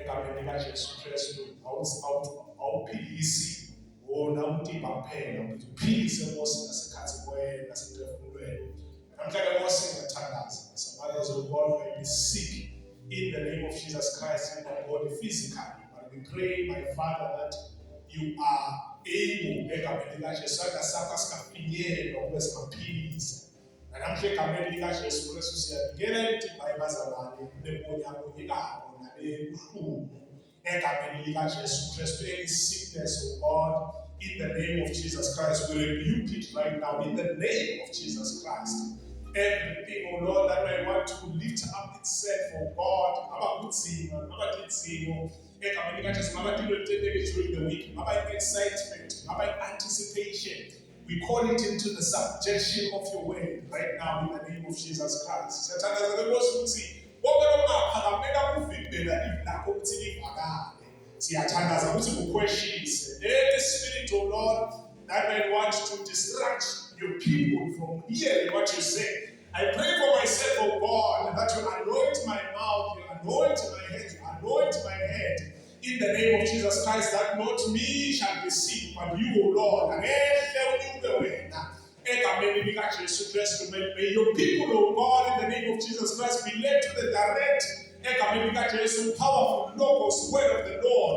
egameni likaJesu Kristu awuphilisi wona umtimba kuphela, uphilise Nkosi nasekhathi kwena nasemphefumulweni. Namhlanje Nkosi ngiyathandaza. Some others of God may be sick in the name of Jesus Christ in their body physically, but we pray, my Father, that you are able egameni likaJesu sakho sikafinyela ukuba singaphilisa. Namhlanje egameni likaJesu Kristu siyabikela intimba yabazalwane nebonyakonyekako nalebuhlungu egameni likaJesu Kristu. Any sickness, oh God, in the name of Jesus Christ, we rebuke it right now in the name of Jesus Christ. Everything, oh Lord, that I want to lift up itself, oh God, during the week, excitement, anticipation, we call it into the subjection of your word right now in the name of Jesus Christ. Siyathandaza ukuthi kuquestionise any spirit, oh Lord, that might want to distract your people from hearing what you say. I pray for myself, oh God, that you anoint my mouth, you anoint my head, you anoint my head in the name of Jesus Christ, that not me shall be sick, but you, O Lord. May your people, O God, in the name of Jesus Christ, be led to the direct, powerful logos, word of the Lord.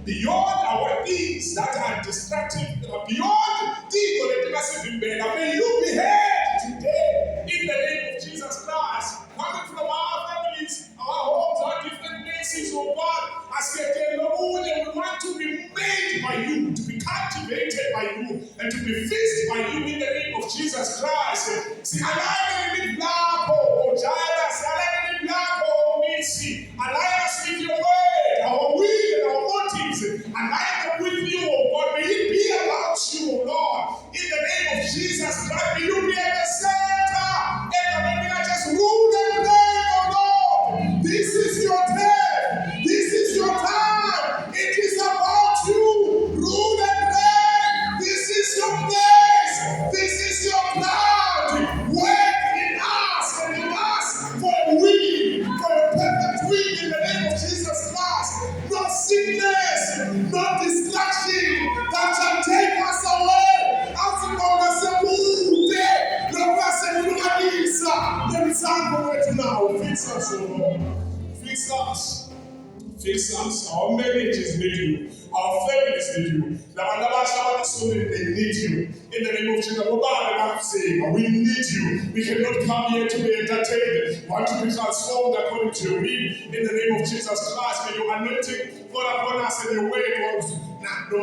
Beyond our things that are destructive, beyond things, may you be heard today in the name of Jesus Christ. Coming from our families, our homes, our different places, oh God, as we want to be made by you, to be captivated by you, and to be fixed by you in the name of Jesus Christ. Align us with your word, our will and our motives. Align them with you, oh God. May it be about you, oh Lord. In the name of Jesus Christ, may you be at the center. May I just rule and reign, oh Lord. This is your day. This is your time. It is about you. Rule and reign. This is your place. This is your plan. Work in us and in us for a will, for a perfect will in the name of Jesus Christ. No sickness, no distraction that shall take us away. As the Lord said, move there. No person will not answer. There is right now. Fix us, O Lord. Fix us. Fix us. Our marriages need you. Our families need you. They need you. In the name of Jesus, we need you. We cannot come here to be entertained. We want to be transformed according to your will. In the name of Jesus Christ, may your anointing fall upon us in your way. We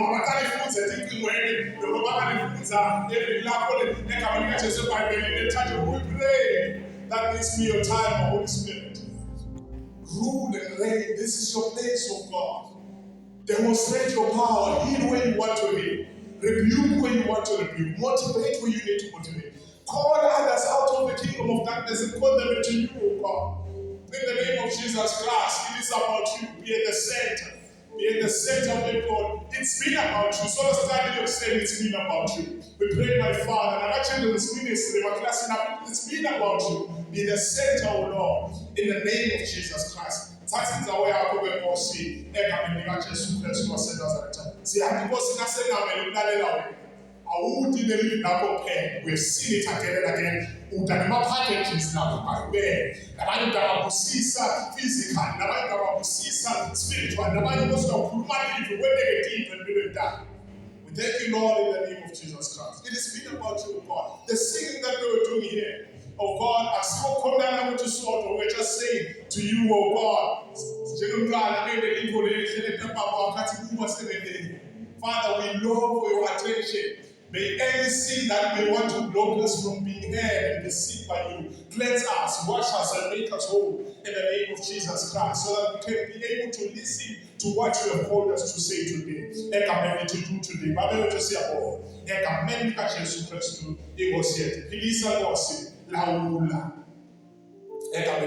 pray that this be your time, Holy Spirit. Rule and reign. This is your place, oh God. Demonstrate your power. Heal where you want to heal. Rebuke where you want to rebuke. Motivate where you need to motivate. Call others out of the kingdom of darkness and call them into you, oh God. In the name of Jesus Christ, it is about you. Be at the center. Be at the center of the God. It's been about you. So starting of saying it's been about you. We pray, my Father, and our children's ministry, my class, it's been about you. Be the center, O Lord, in the name of Jesus Christ. That is our way I go and see. Egameni likaJesu Kristu waseNazaretha. Siyakubonga senamela we've seen it again and again. Utanema packages now by way. Nabani dabusisa physical, nabani dabusisa spiritual, nabani was no kumani if you went deep and really die. We thank you, Lord, in the name of Jesus Christ. It has been about you, God. The singing that we were doing here. Oh God, as you come down to sort, we're just saying to you, oh God, Father, we love for your attention. May anything that may want to block us from being heard and received by you, cleanse us, wash us, and make us whole in the name of Jesus Christ, so that we can be able to listen to what you have called us to say today. To do today. Bible to say about Jesus Christ to negotiate. Pilisa gosi laula. Whatever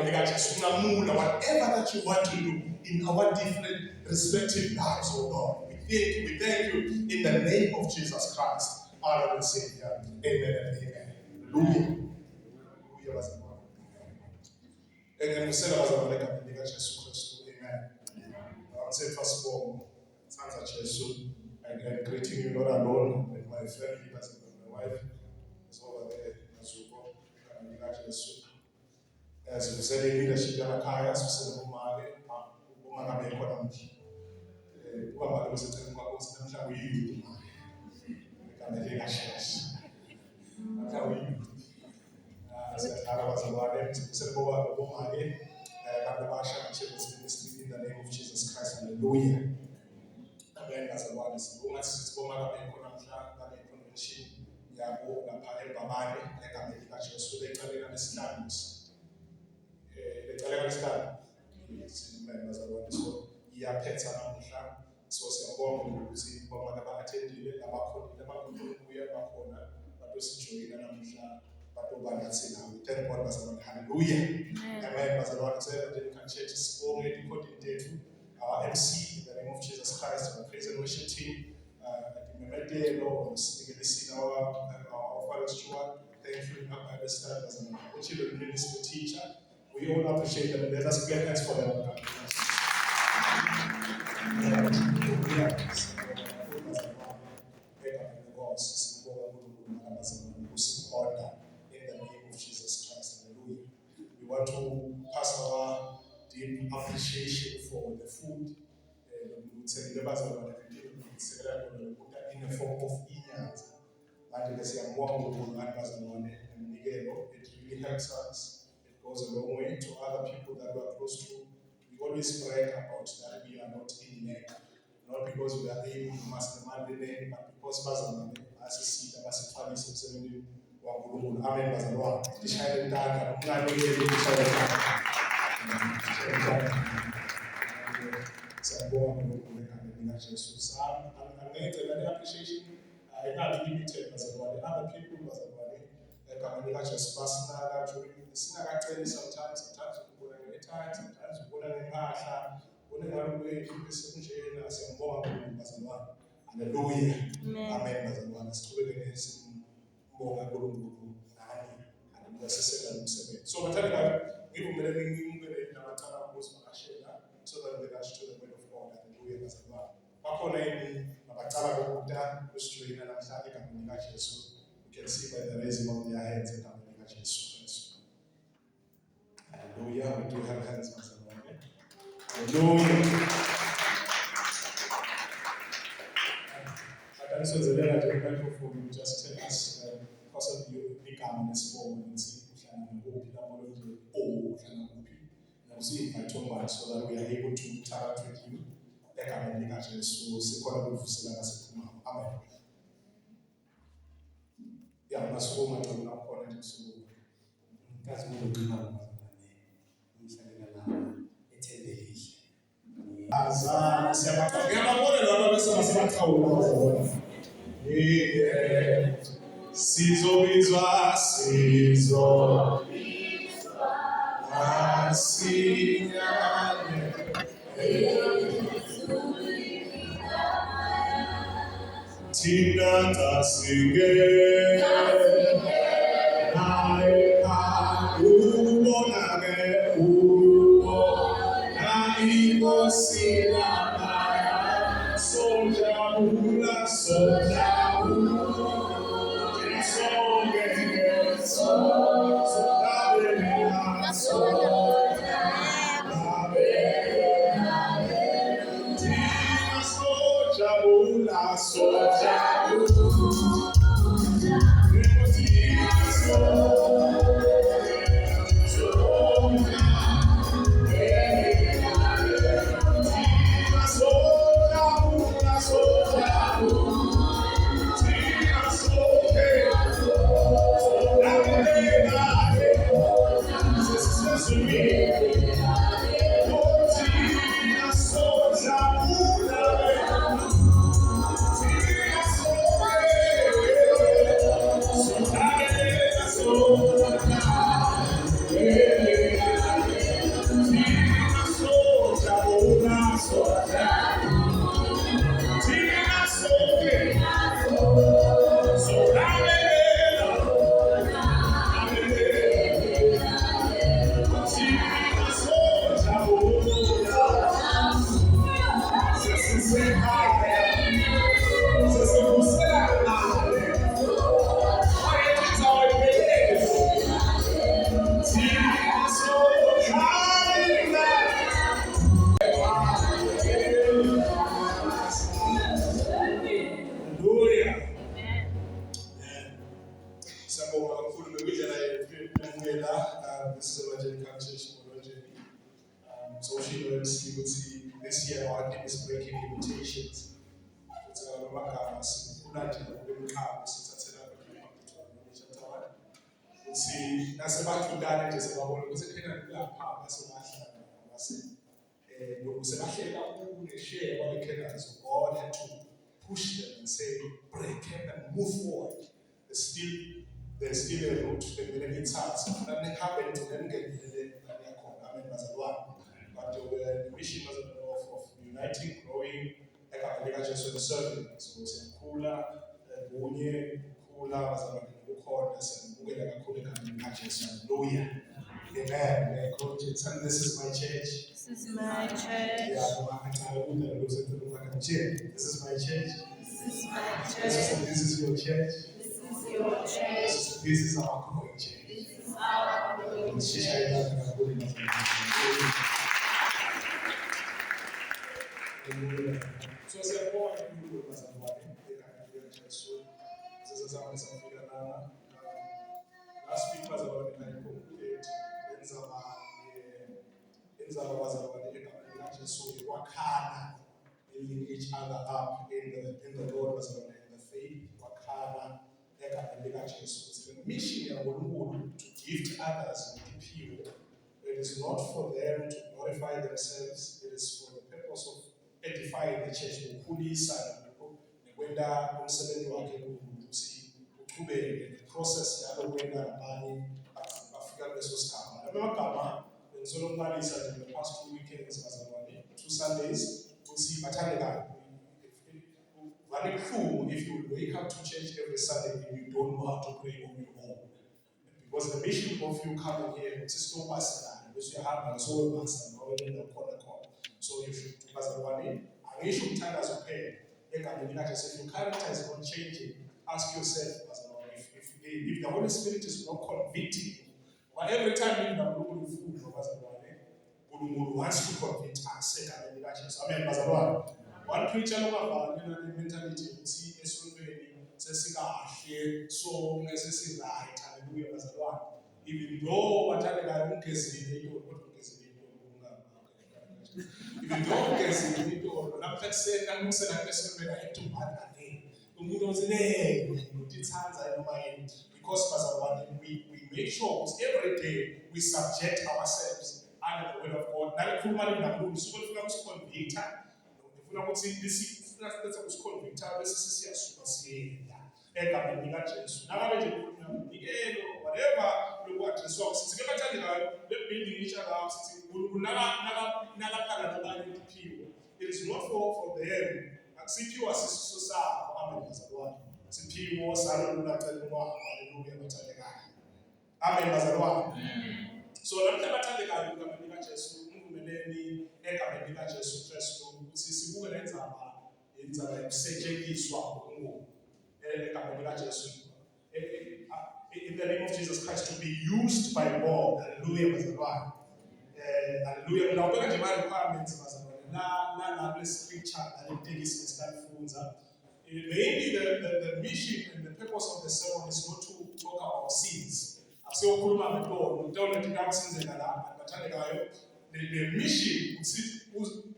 that you want to do in our different respective lives, oh Lord. We thank you in the name of Jesus Christ, our Lord and Savior. Amen and amen. Hallelujah. Engenzisela bazalwane egameni likaJesu Kristu. Amen. Say first of all, thanks to Jesus, and greeting you not alone, but my family, my wife is over there. Nazuko, egameni likaJesu. As we said in leadership yamakhaya, sisele kumali, uma ngabe khona manje. Ubaba lo sithemba kwakho namhlanje uyini. Egameni likaJesu. Namhlanje siyaqala bazalwane, sisele kumali. In the name of Jesus Christ, hallelujah. Amen. Bazalwane, sibonga sisibonga kakhulu namhlanje convention yabo lapha eBhamane egameni likaJesu lecalela lesihlanu. Lecalela lesihlanu. Amen. Bazalwane, so iyaphetha namuhla. So siyabonga ukuthi bonke abathendile labakhona kuya bakhona batosijoyina namuhla. Thank God, bazalwane. Hallelujah. Amen. Bazalwane, so that can church is already put in our MC in the name of Jesus Christ, our praise and worship team. Thank you, Bible study, our children minister teacher. We all appreciate them. Let us clap hands for them. We want to pass our deep appreciation for the food in the form of inyans. It really helps us. It goes a long way to other people that we are close to. We always brag about that we are not in neck. Not because we are able to master the name, but because bazalwane as a seed as a family subsequently wankulunkulu. Amen. Bazalwane dishayele intanga umnakekeli dishayele intanga. Siyabonga uNkulunkulu egameni likaJesu. Angeke that appreciation not limited bazalwane. Other people bazalwane egameni likaJesu basinakaceli sometimes ukubona nge-time, sometimes ukubona ngempahla. Hallelujah. Amen. Bazalwane siqhubeke simbonga uNkulunkulu nani. Hallelujah. So bathanda ngivumelene ngimukele nabacala ukuthi bakashela so that they rush to the word of God. Hallelujah. Bazalwane bakhona yini abacala ukuda kusijoyina namhlanje egameni likaJesu. You can see by the raising of their hands egameni likaJesu Kristu. Hallelujah. We do have hands, bazalwane. Hallelujah. So the microphone just tell us possibly igama lesibongo ngithi uhlala ngokuphi lapho lonke uhlala ngokuphi nokusi-invite omani so that we are able to interact with you egameni likaJesu sikhona ukuvusela ngasephumako. Amen. Masuku macebo nakhona nje msuku nkazi ngokugcina bazalwane umhlalela lapha ethembekile. Azana siyababona laba bese basebaqhawula bazalwane. Sizobizwa asinyane thina tasike naye ubonake ubona inkosi labaya sojabula This is Evangelical Church Moronjeni. So she learns you would see this year our team is breaking limitations. It's a magama sikulanje kwemkhabo sithathela chapter 1. Uthi nasebathundane nje sebabona ukuthi khena kulapha basebahlala base sebahlela kakhulu share kwale khena so God had to push them and say break and move forward. There's still a route to the military. And it happened to them get but the mission was of uniting, growing, like just serving. So it's Kula, Bunye, Kula was a Bukornas and Bugala Kulika. Hallelujah. Amen. And this is my church. This is my church. This is my church. This is my church. This is your church. This is your church. This is our growing church. This is our growing church. So siyabonga uNkulunkulu bazalwane ekhaya Jesu. Sizozama safika lana. Last week bazalwane la conclude enzaba bazalwane ekhaya Jesu wakhala building each other up in the Lord bazalwane in the faith wakhala ekhaya Jesu. The mission yaNkulunkulu to give to others impilo. It is not for them to glorify themselves, it is for the purpose of edifying the church, ukukhulisa nekwenda umsebenzi wakhe ukuthi uqhubeke the process yalo kwenda nabanye bafika kuleso sigaba. Amagama bengisolombalisa nje the past 2 weekends bazalwane 2 Sundays ukuthi bathandekayo. Vale kuhlungu if you wake up to church every Sunday and you don't know how to pray on your own. Because the mission of you coming here is still passing. Because you have so master knowing corner. So you should bazalwane angisho umthandazo kuphela egameni lakhe if your character is not changing, ask yourself bazalwane if the Holy Spirit is not convicting you. But every time you uNkulunkulu ufunda bazalwane uNkulunkulu wants to convict us egameni lakhe. Amen bazalwane. One preacher lokavana le mentality ukuthi esontweni sesikahle so ngese si right. Hallelujah bazalwane. Even though bathandekayo ungezile into kodwa ungezile into even though ungezile into lapha kusena kusena esebeka eTumbana again umuntu ozile utithanza noma yini because bazalwane we make sure every day we subject ourselves under the word of God. Nalikhuluma leNkulunkulu sifuna ukusiconvicta ufuna ukuthi sifuna ukusiconvicta bese siyasuka siyenda egameni likaJesu. Nakabe nje unikelo whatever lokwaDresu sithi ke bathandekayo le building each other sithi nalakhala nabanye impilo. It is not for them. Akusiphiwa sisiso sakho. Amen bazalwane. Siphiwo salona cela umoya. Hallelujah bathandekayo. Amen bazalwane. So namhla bathandekayo egameni likaJesu ungumeleni egameni likaJesu Kristu ukuthi sibuke lenzaba yokusetshenziswa ngoNkulunkulu egameni likaJesu. In the name of Jesus Christ to be used by God. Hallelujah bazalwane. Hallelujah. Ngawubeka nje ama requirements bazalwane. Na blessed scripture alitekisi nesifunza. Maybe the mission and the purpose of the sermon is not to talk about sins. Asiyokhuluma ngento nto ntingakusenzeka la bathandekayo. The mission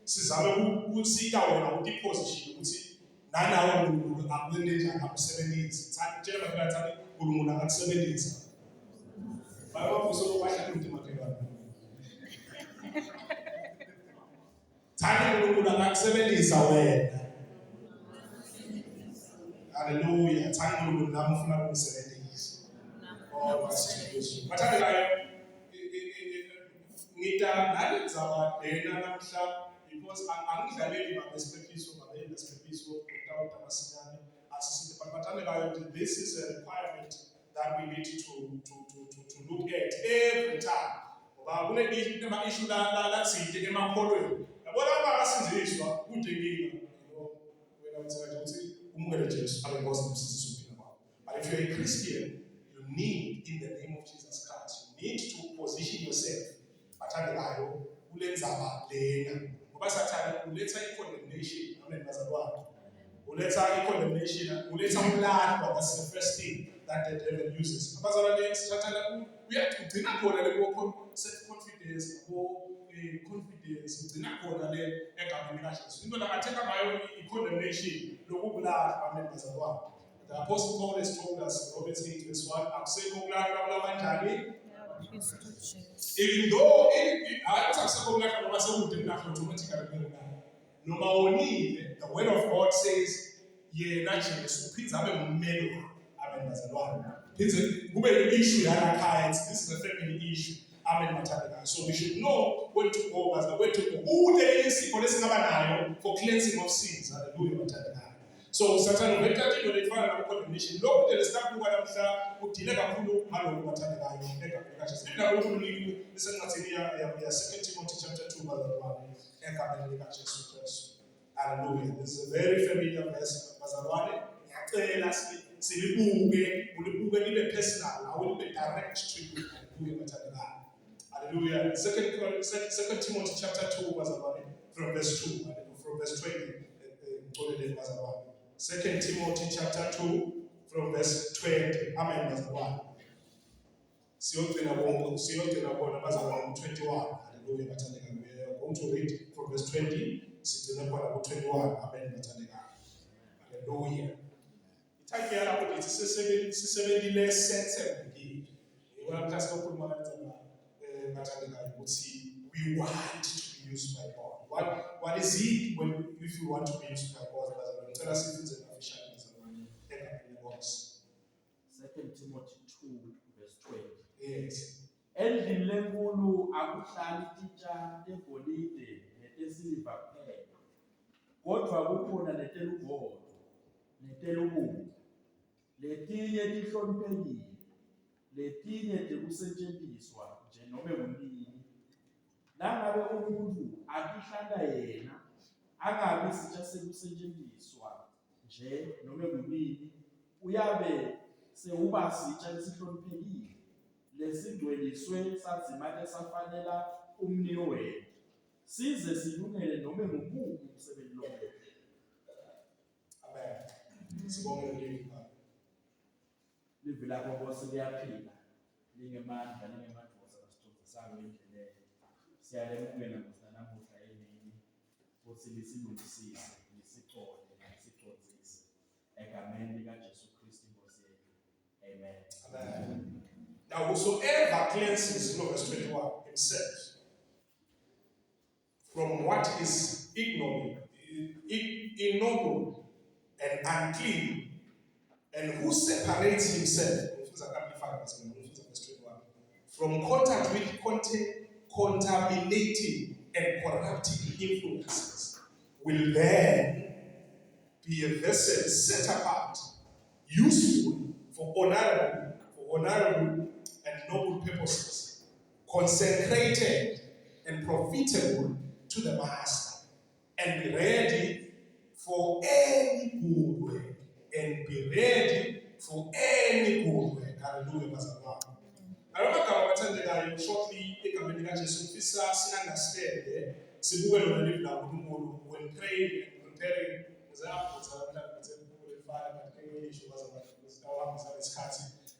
sizame ukusika wena udiposition ukuthi nanawe uNkulunkulu akulenza akusebenzise. Tshela bathi uNkulunkulu akakusebenzisa. Bayavuso lokubahla ukuthi makhelwane. Thani uNkulunkulu akakusebenzisa wena. Hallelujah. Thani uNkulunkulu nami ufuna ukusebenzisa. Oh masithi. Bathandekayo ngita nalenza lena namhla because angidlaleli babesiphekiso without amasinyane asisithi bathandekayo. This is a requirement that we need to look at every time. Ngoba kune issue la sithe emakholweni. Yabona abakasinziswa kudinginga wena uthi umukele Jesu abengozi umsisiso uphila kwakho. But if you're a Christian, you need in the name of Jesus Christ, you need to position yourself. Bathandekayo ulenzaba lena ngoba sathana uletha i-condemnation. Amen bazalwane. Uletha i-condemnation, uletha umlando. That's the first thing. that the devil uses. Abazalwane sithatha uyagcina khona le self-confidence, confidence, ugcina khona le egameni kaJesu. Into lakathetha ngayo i-condemnation, lokubulala amen bazalwane. The Apostle Paul has told us, Romans 8 verse 1, akusekho ukulahla kwabanjani. Even though the word of God says, yena Jesu uphinza abe ngummeli wakho. Amen bazalwane. Phindze kube issue yalakhaya. This is a family issue. Amen mathandekayo. So we should know when to go, when to go. Kude isipho lesingaba nayo for cleansing of sins. Hallelujah mathandekayo. So Satan uveta into lefana na condemnation. Lokho nje lesikabuka namhla udile kakhulu ngalokho mathandekayo egameni kaJesu. Linda lokululiki lisenqathini ya 2 Timothy chapter 2 bazalwane egameni kaJesu Kristu. Hallelujah. This is a very familiar verse bazalwane. Ngiyacela ulibuke libe personal, awulibe direct to you. Hallelujah mathandekayo. Hallelujah. 2 Timothy chapter 2 bazalwane from verse 2 from verse 20. 2 Timothy chapter 2 from verse 20. Amen bazalwane. Siyogcina bona bazalwane 21. Hallelujah bathandekayo. We are going to read from verse 20 sigcina khona ku 21. Amen bathandekayo. Hallelujah. Ithaki yalapho lithi sisebenzile sense ngiki. Ngibona mhlawumbe ukukhuluma kanjani bathandekayo ukuthi we want to be used by God. What is it when if you want to be used by God? Tell us if it's an official example. 2 Timothy 2 verse 20. Yes. Endlini lenkulu akuhlali titsha tegolide netesiliva kuphela, kodwa kukhona netelugodo netelubumba, letinye tihloniphekile, letinye tekusetshenziswa nje noma kunini. Nangabe umuntu akihlanda yena angabi sitsha sekusetshenziswa nje noma kunini, uyabe sewuba sitsha esihloniphekile lesingcweliswe sazimane safanela umnini wethu, size silungele noma ngumuphi umsebenzi lomuhle. Amen. Sibonge uLevi Baba. Livi lakho Nkosi liyaphila, lingemandla lingemadvoza kasithunzi salo endleleni. Siyalemukela Nkosi namuhla emini, futhi lisilungisise, lisiqole, lisicondzise. Egameni likaJesu Kristu Nkosi yethu. Amen. Amen. Now whosoever cleanses, verse 21, himself from what is ignoble and unclean, and who separates himself from contact with contaminating and corrupting influences, will then be a vessel set apart, useful for honorable and noble purposes, consecrated and profitable to the master, and be ready for any good work. And be ready for any good work. Hallelujah, bazalwane. Alomagama bathandekayo shortly egameni kaJesu mfisa si-understand sibuke lona live la uNkulunkulu when praying and preparing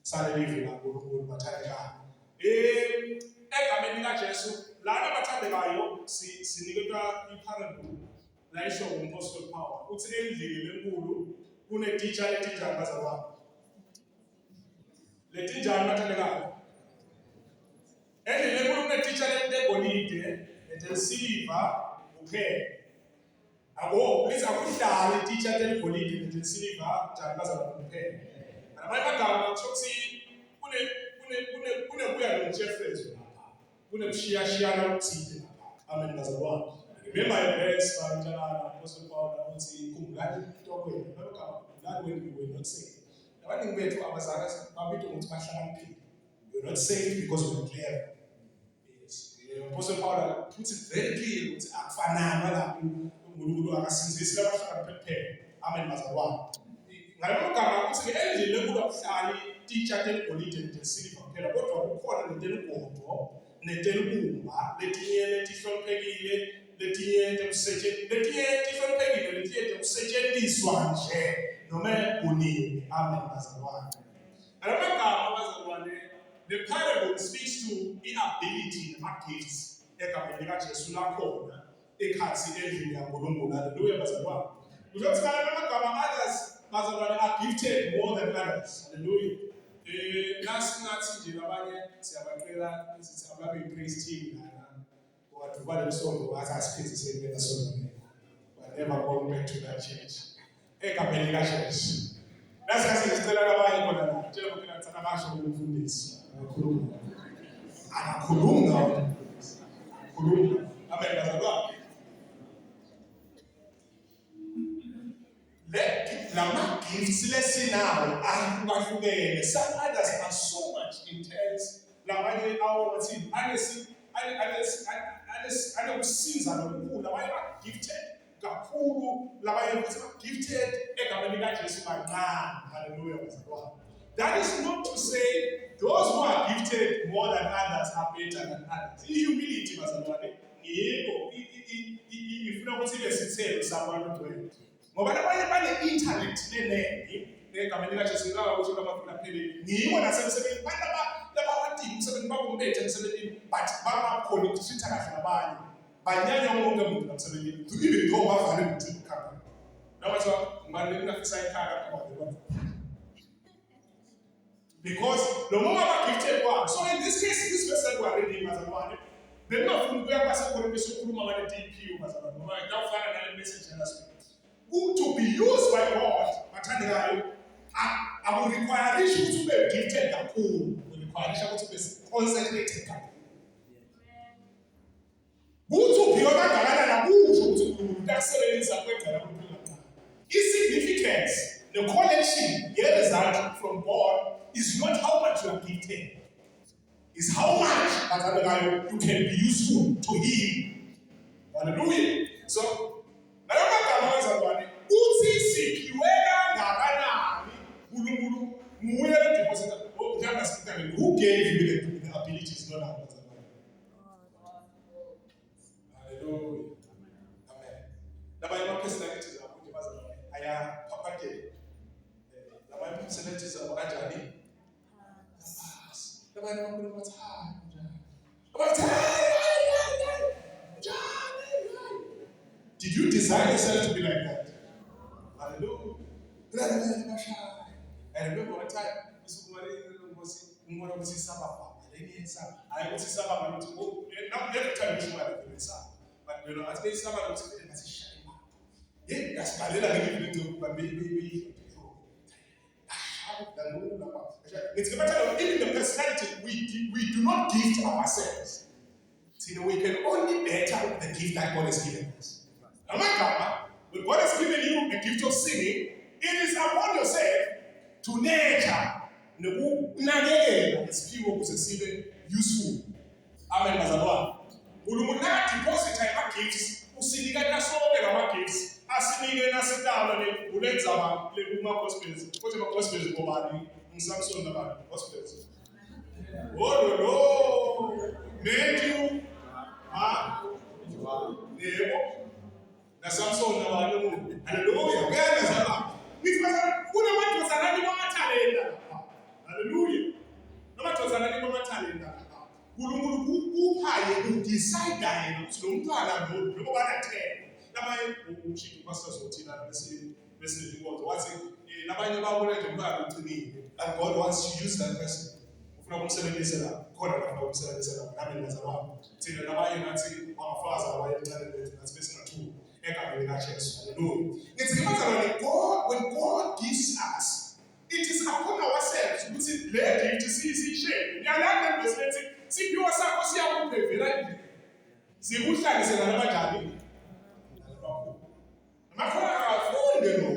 salelive la uNkulunkulu bathandekayo. Egameni kaJesu lana bathandekayo siniketwa iparable la isho ngumphostoli Paul uthi endlini lenkulu kunetitsha letinjani bazalwane. Letinjani bathandekayo. Endlini lenkulu kunetitsha letegolide netesiliva kuphela. Abo lithi akuhlali ititsha letegolide netesiliva njani bazalwane kuphela. Ngamanye amagama ukuthi kunebuya nomjefrezo lapha. Kunebushiyashiyana okuthile lapha. Amen bazalwane. Remember a verse from Apostle Paul ukuthi khumbulani into kwenu lokho khumbulani when you were not saved. Abantu bethu abazali babitho ukuthi bahlakaniphile. You were not saved because you were clever. Yes. Apostle Paul puts it very clear ukuthi akufanana lapho uNkulunkulu akasinzisi labahlakaniphile kuphela. Amen bazalwane. Ngaleyo gama ukuthi endlini lenkulu akuhlali ititsha letegolide netesiliva kuphela kodwa kukhona netelugodo netelubumba letinye letihloniphekile letinye tekusetshenziswa nje noma kunini. Amen bazalwane. The parable speaks to the ability and gifts egameni kaJesu lakhona ekhathi endlini yaNkulunkulu. Hallelujah bazalwane. Uzothi amagama others bazalwane are gifted more than others. Hallelujah. Nasingathi nje abanye siyabaqela isithi ababe praise team lana. Kodwa bale sonto wathi asiphezise kulena sonto. But never go back to that church. Egameni kaJesu. Nasikhathi sicela abanye khona la. Tshela ukuthi nathana basho ukufundisa. Anakhuluma. Amen bazalwane. Lama gifts lesinawo ahlukahlukene. Some others are so much intense. Labanye awothi anekusiza nokukhulu. Labanye ba gifted kakhulu. Labanye futhi gifted egameni kaJesu kancane. Hallelujah bazalwane. That is not to say those who are gifted more than others are better than others. Humility bazalwane. Yebo ifuna ukuthi ibe sithelo sabantu wethu. Ngoba labanye bane-intellect nenengi egameni kaJesu kusho abafuna phela ngibo nasemsebenzini abantu labawadinga umsebenzi bakumbethe emsebenzini but bangakhona ukuthinta kahle nabanye banyanya wonke umuntu emsebenzini even though bavale ukuthi ukhamba nabathi ngibani ngingafisa ikhaya kakhulu because no more gifted one. So in this case, this verse that we are reading bazalwane bengafuni kuya kwasekhona besokhuluma ngale DP bazalwane ngoba ngawufana nale message last week. To be used by God, I will require you to be gifted kakhulu. Will require you to be consecrated kakhulu. To be onagalana nakusho ukuthi ukusebenza kwegala kuphela. Insignificance, the collection, the result from God is not how much you are gifted. It's how much you can be useful to Him. Hallelujah. So uthi siphiweka ngakanani uNkulunkulu nguye odeposita njalo sikutani who gave you the abilities not others. Hallelujah. Amen. Labanye ama personalities akho nje bazalwane ayaphaphathela. Labanye personalities abo kanjani? Labanye abantu bathi did you design yourself to be like that? Hallelujah. I remember one time, every time you but you know, as they say, that's it's a matter of even the personality. We do not gift ourselves. See, we can only better the gift that God has given us. When God has given you a gift of singing, it is upon yourself to nature useful. Amen. Bazalwane. Ulumuna deposit gifts. Usinikana sonke ngama gifts. Asinike nasitalo le ulenza le kuma gospels. Kodwa ama gospels ngobani? Samson nabani? Gospels. Oh no. Matthew, Mark, Nehemiah. Na Samson nabani? Hallelujah. Ngeke zaba. Kuna watu sanani kwa talenta. Hallelujah. Na watu sanani kwa talenta. Nkulunkulu uphaye udecide yena ukuthi lo mntwana lo banathela nabanye ushiki pastor zothina bese inkonzo wathi nabanye babona nje umntwana ucinile and God wants to use that person ufuna ukumsebenzisa la khona lapha ukumsebenzisa la nami ngazalwana thina nabanye nathi abafazi abayencane lethu nathi besingathuki egameni kaJesu. Hallelujah. Ngithi ngibazalwane God, when God gives us, it is upon ourselves ukuthi le gift siyishare ngiyalanda bese siphiwa sakho siyakuphevela endlini sikuhlanganise nabanjani amakhona akafunde lo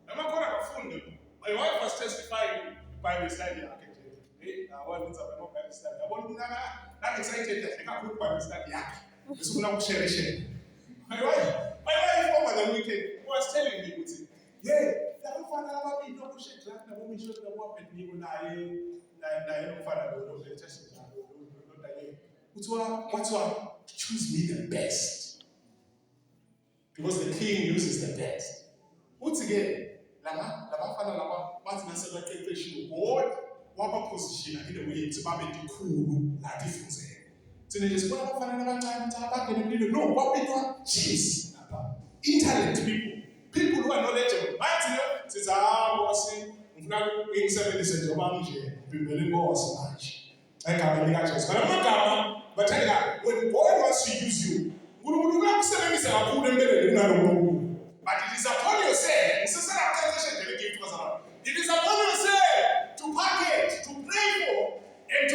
amakhona akafunde. My wife was testifying Bible study yakhe nje awona ukuthi abe no Bible study yabona ukuthi excited yakhe kakhulu Bible study yakhe besifuna ukushare. My wife over the weekend was telling me ukuthi labafana ababili okushe glass nabo misho nabo abedingo naye umfana lo lecture Kuthiwa, choose me the best. Because the king uses the best. Once again, labafana laba bathi nasebaqeqeshiwe bodwa wabapositiona in a way ukuthi babe dikhulu lathi ifundzeke. Thina nje sibona abafana abancane ukuthi abangene empilweni no babitwa chiefs lapha. Intellect people who are knowledgeable. Bathi sithi Nkosi ngifuna ngisebenzise njengoba nje ngibimbele inkosi manje. Egama lika Jesu. Amagama bathanda when God wants to use you, uNkulunkulu uyakusebenzisa kakhulu empeleni kunalomuntu. But it is upon yourself. It is upon yourself to package, to pray for, and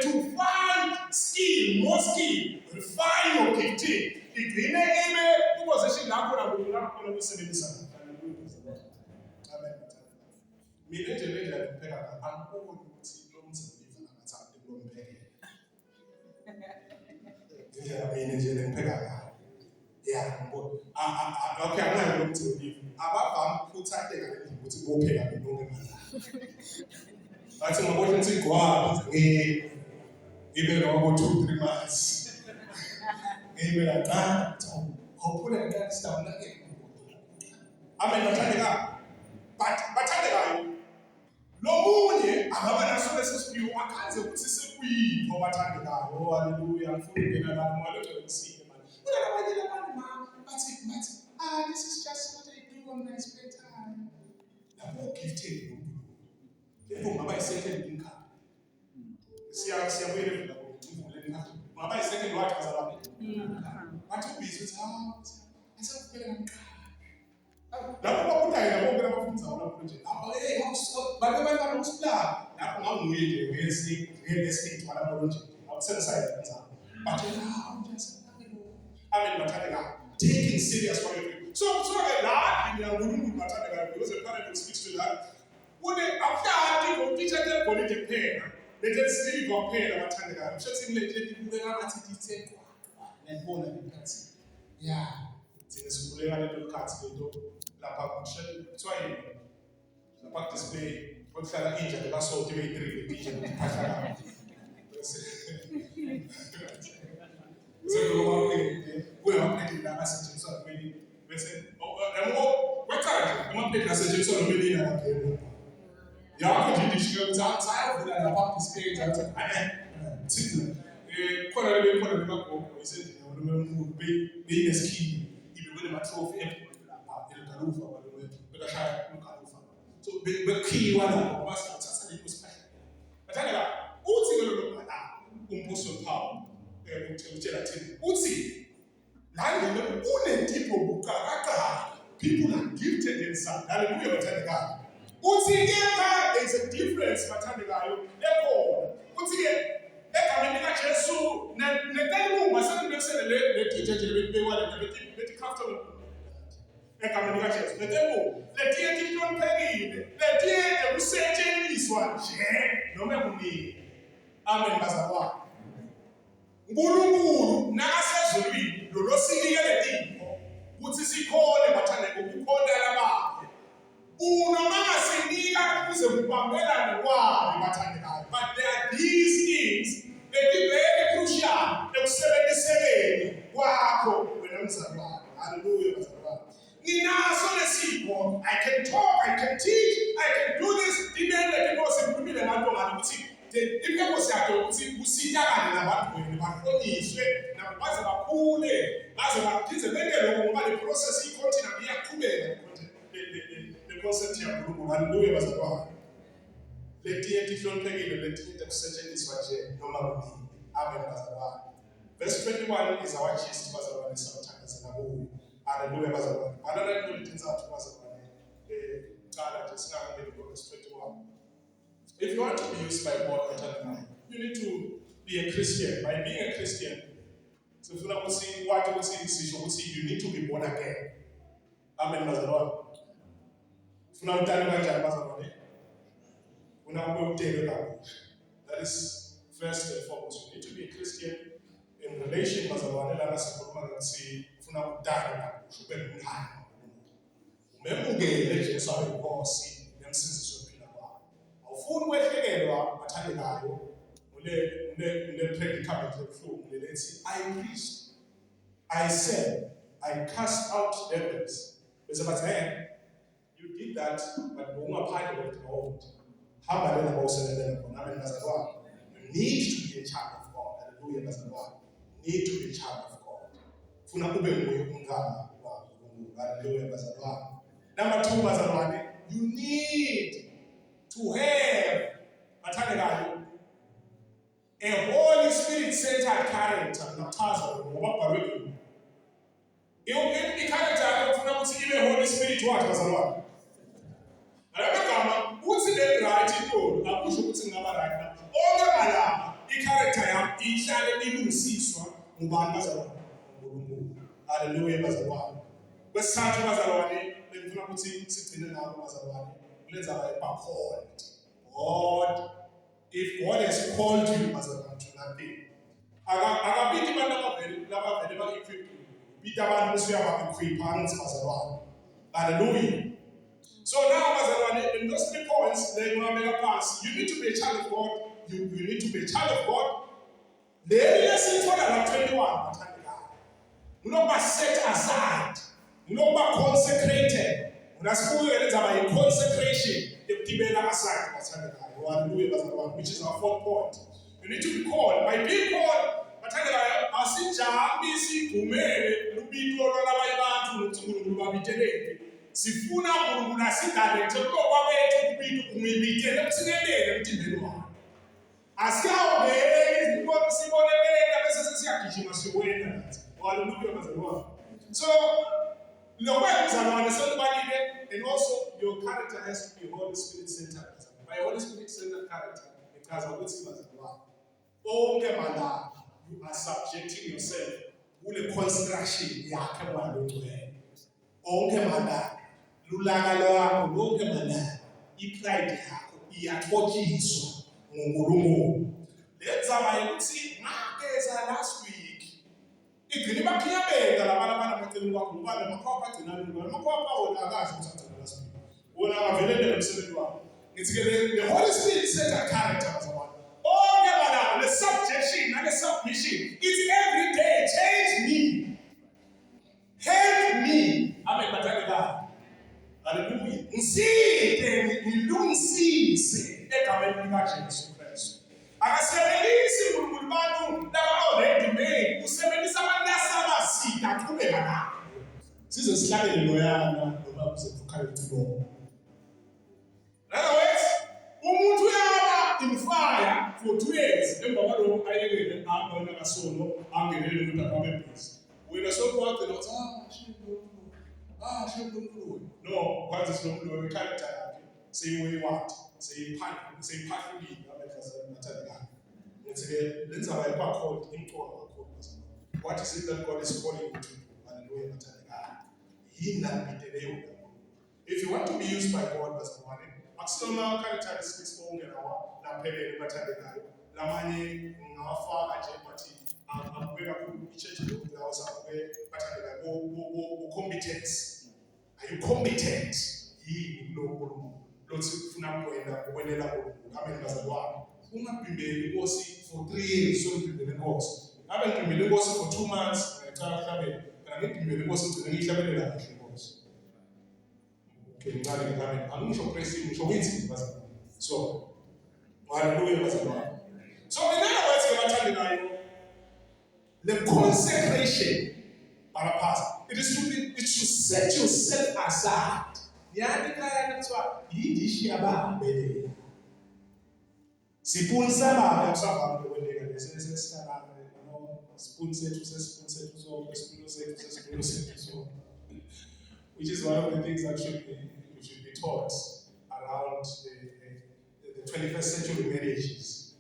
to find skill, more skill, refine your gifting. Igcine ibe position lakho nakho ukusebenzisa. Amen. Mina nje ngendlela ngipheka angikuboni ukuthi lo msebenzi angathandi ngompheke. Mina nje ngipheka ngayo. Yeah, okay, I'm not going to leave. About put out there ukuthi bopheka benonke manje. Bathi ngabona ukuthi gwaba ngibe nobo 2-3 months. Ngibe la hopefully that stuff not get. Amen bathandeka. But bathandeka. Lo munye angaba naso lesisifiyo akhanze ukuthi sekuyipho bathandekayo. Oh hallelujah, ngifuna ukungena la moya lokusike manje. But this is just what I do on my spare time. Labo gifted lo ngaba second income. Siyabuyela lapho ngivule ngapha. Ngaba second wathi kazalwane. Bathi ubhizi uthi asakufela ngqala. Lapho bakudayela bonke abafunza wona project. Babe bantwana ukusipla. Lapho nganguye nje ngesiki wala project. Awusensayi kanzani. Bathi just Amen bathandeka. Taking serious for you. So la ngiyangulungu bathandeka because the parent speaks to that. When after I teacher them politic pain, they just still compare bathandeka. Shothi ngilethele kubeka ngathi dithekwa. Ngiyabona ngikhathi. Yeah. Sinesikulela lento khathi lento lapha kushela kuthiwa yini? Lapha display ukuhlala inja lebasothi be3 teacher kuphahla. So we are playing the message of many. We say, oh, what time? I'm playing the message of many. You have to do this. Outside of that, about this page, I sit. Quite a little bit of he said, remember, being a ski, if you will, my trophy, so the key one was just a little special. But I got what's going to look power. Uthi la unetipho bukarakha people are gifted in some hallelujah bathandekayo uthi kepha there is a difference bathandekayo ekhona uthi ke egameni lika Jesu nekaluma sekulesele le teacher nje bewale bethi craft egameni lika Jesu nekaluma letiye tihloniphekile letiye kusetshenziswa nje noma kunini amen bazalwane uNkulunkulu nakasezulwini lolosilikele tipho ukuthi sikhole bathandeka ukukholela bakhe unoma ngasinika kuze kubambelane kwabi bathandekayo but there are these things that are very crucial ekusebenzisekeni kwakho wena mzalwane hallelujah bazalwane ninaso lesipho I can talk I can teach I can do this depende because ngikhulumile ngabantu ukuthi impembosi yakhe ukuthi kusitakane nabantu wena bahlonyiswe nabo baze bakhule baze baphize beke lokho ngoba le process icontinent iyaqhubeka le concept yaNkulunkulu hallelujah bazalwane letiye tihloniphekile letiye kusetshenziswa nje noma kunini amen bazalwane verse 21 is our gist bazalwane sabathakazela kuyo hallelujah bazalwane balala kulithinzathu bazalwane qala nje singangeni verse 21. If you want to be used by God, you need to be a Christian. By being a Christian, so you need to be born again. Amen, bazalwane. That is first and foremost. You need to be a Christian in relation, bazalwane. Ufuna ukwehlelwa bathandekayo ule predicament lokuhlungu lethi I preached I said I cast out devils bese bathi you did that, but ungaphandle kokuthi hamba lena bawusebenzela khona amen bazalwane. You need to be a child of God. Hallelujah bazalwane. Need to be a child of God. Funa ube nguye umngane waNkulunkulu. Hallelujah bazalwane. Number 2 bazalwane, you need to have a Holy Spirit-centered character. Nachaza ngoba bhalwe kuyo. I-character yakho ufuna ukuthi ibe Holy Spirit wathi bazalwane. Alabagama uthi le right into akusho ukuthi ngaba right na. Onke balapha i-character yakho ihlale ilungisiswa ngubani bazalwane? uNkulunkulu. Hallelujah bazalwane. Kwesithathu bazalwane bengifuna ukuthi sigcine nabo bazalwane. Lenza called. God, if God has called you bazalwane to nothing. Akabithi abantu labavele ba-equip. Bithi abantu besuyaba-equip angithi bazalwane. Hallelujah. So now, bazalwane, in those 3 points, you need to be a child of God. You need to be a child of God. The area is 21. You know, set aside. You know, consecrated. A consecration. Which is our 4th point. You need to be called. By being called, sifuna uNkulunkulu asidirect kwabethu kubithu kumibitele kusinelele emtimbeni wakhe. Asiyawubheki izinto sibonelele bese sesiyagijima siwena nathi. Hallelujah bazalwane. So lokwenza bazalwane sekubalile, and also your character has to be Holy Spirit centered. By Holy Spirit centered character because ukuthi bazalwane onke malapha you are subjecting yourself kule construction yakhe kwalongcwele. Onke malapha lulaka lwakho lonke mana ipride yakho iyathotshiswa ngoNkulunkulu. Lenzaba ukuthi ngakeza last week igcina baphiyabeka labantu abanamacebo wakho ngoba lamakhwapha agcina lula lamakhwapha wona akazi ukuthi agcina last week wona akavelele emsebenzini wakho. Ngithi ke the Holy Spirit centered character bazalwane onke balawo le subjection and the submission it's every day. Change me, help me, amen bathanda. Hallelujah. Ngizide ngilungisise egameni likaJesu Kristu. Akasebenzisi uNkulunkulu bantu laba already made. Usebenzisa abantu asabasida aqhubeka nabo. Size sihlalele loyana noma kuzekhukhala uThixo. In other words, umuntu uyaba in fire for 2 years. Emva kwalokho ayekele angona kasono angenele ukuthi akabe busy. Wena sokuwathi nothi no, kwanza sinomloyo character yakhe seyiwathi seyiphahulile abethathana ngithi ke lenzaba yakho imcoka kakhulu. What is it that God is calling you to do? Hallelujah bathana. Yini nabideleyo. If you want to be used by God bazalwane, akusona characteristics onke lawa laphelele bathana lamanye ngawafaka nje bathi akubeka kakhulu i-church lawo sakube bathana competence. Are you competent? Yini lo lothi ufuna ukwenela uNkulunkulu. Amen bazalwane. Ungabhimbeli inkosi for 3 years sobhimbela inkosi. Abe ngibhimbela inkosi for 2 months ngicela kuhlabela. Kana ngibhimbela inkosi ngicela ngihlabelela kahle inkosi. Okay, ngale amen. Angisho praise ngisho winzi bazalwane. So, hallelujah bazalwane. So in other words ke bathandekayo, the consecration it is to set yourself aside. Yani kaya kuthiwa yidishi yabahambele. Sipuni sababa usavamile kwendeka lesesesitala no sipuni sethu so which is one of the things that should be taught around the 21st century marriages.